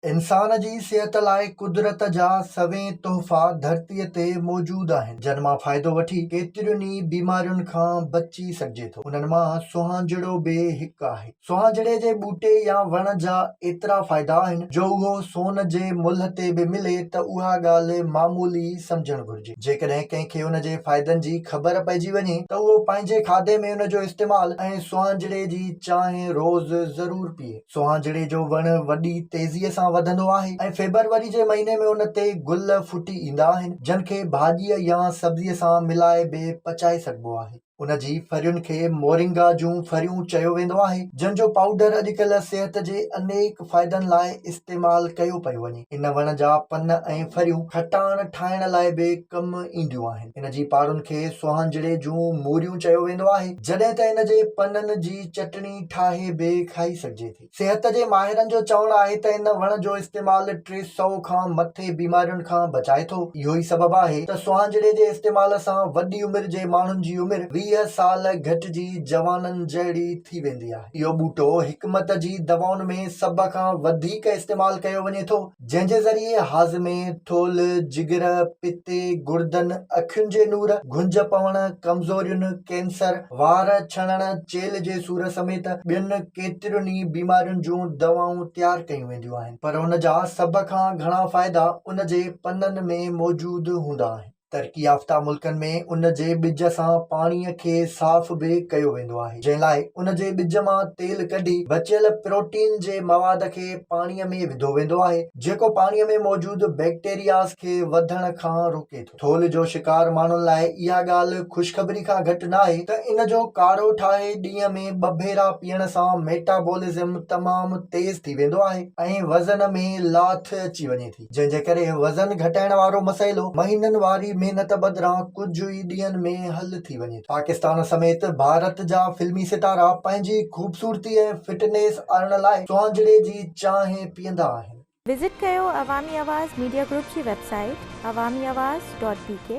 इंसान जी सिहत लाइ कुदरत जा सवें तोहफ़ा धरतीअ ते मौजूद आहिनि, जिन मां फ़ाइदो वठी केतिरियुनि ई बीमारियुनि खां बची सघिजे थो। उन्हनि मां सुहांजणो बि हिकु आहे। सुहांजणे जे ॿूटे या वण जा एतिरा फ़ाइदा आहिनि जो उहो सोन जे मुल्ह ते बि मिले त उहा ॻाल्हि मामूली सम्झणु घुरिजे। जेकॾहिं कंहिंखे उन जे फ़ाइदनि जी ख़बर पइजी वञे त उहो पंहिंजे खाधे में उन जो इस्तेमालु ऐं सुहांजणे जी चांहि रोज़ ज़रूरु पीए। सुहांजणे जो वण वॾी तेज़ीअ सां वधंदो आहे ऐं फेबरवरी जे महीने में उन ते गुल फुटी ईंदा आहिनि, जिन खे भाॼीअ या सब्ज़ीअ सां मिलाए बि पचाए सघिबो आहे। उन जी फरियुनि खे मोरिंगा जूं फरियूं चयो वेंदो आहे, जिन जो पाउडर अॼुकल्ह सिहत जे अनेक फ़ाइदनि लाइ इस्तेमालु कयो पियो वञे। इन वण जा पन ऐं फरियूं खटाण ठाहिण लाइ बि कमु ईंदियूं आहिनि। इन जी पारुनि खे सुहांजणे जूं मूरियूं चयो वेंदो आहे, जॾहिं त इन जे पननि जी चटणी ठाहे बि खाई सघिजे थी। सिहत जे माहिरनि जो चवणु आहे त इन वण जो इस्तेमालु 300 खां मथे बीमारियुनि खां बचाए थो। इहो ई सबबु आहे त सुहांजणे जे इस्तेमाल सां वॾी उमिरि जे माण्हुनि जी उमिरि 20 साल घटिजी जवाननि जहिड़ी थी वेंदी आहे। इहो ॿूटो हिकमत जी दवाउनि में सभ खां वधीक इस्तेमालु कयो वञे थो, जंहिंजे ज़रिए हाज़मे, थोल, जिगर, पिते, गुर्दनि, अखियुनि जे नूर, घुंज पवण, कमज़ोरियुनि, कैंसर, वार छणण, चेल जे सूर समेत ॿियनि केतिरियुनि ई बीमारियुनि जूं दवाऊं तयारु कयूं वेंदियूं आहिनि। पर उन जा सभ खां घणा फ़ाइदा उन जे पननि में मौजूदु हूंदा आहिनि। तरक़ी याफ़्ता मुल्कनि में उन जे ॿिज सां पाणीअ खे साफ़ बि कयो वेंदो आहे, जंहिं लाइ उन जे ॿिज मां तेल कढी बचियल प्रोटीन जे मवाद खे पाणीअ में विधो वेंदो आहे, जेको पाणीअ में मौजूदु बैक्टेरियाज़ खे वधण खां रोके थो। थोल जो शिकार माण्हुनि लाइ इहा ॻाल्हि ख़ुशख़बरी खां घटि न आहे त इन जो काढ़ो ठाहे ॾींहं में 2 भेरा पीअण सां मेटाबॉलिज़म तमामु तेज़ थी वेंदो आहे ऐं वज़न में लाथ अची वञे थी, जंहिंजे करे वज़न घटाइण वारो मसइलो महीननि वारी महिनत बदिरां कुझु ई ॾींहंनि में हल थी वञे थो। पाकिस्तान समेत भारत जा फिल्मी सितारा पंहिंजी ख़ूबसूरती ऐं फिटनेस आणण लाइ सुहांजणे जी चांहि पीअंदा आहिनि। विज़िट कयो अवामी आवाज़ मीडिया ग्रुप जी वेबसाइट awamiawaz.pk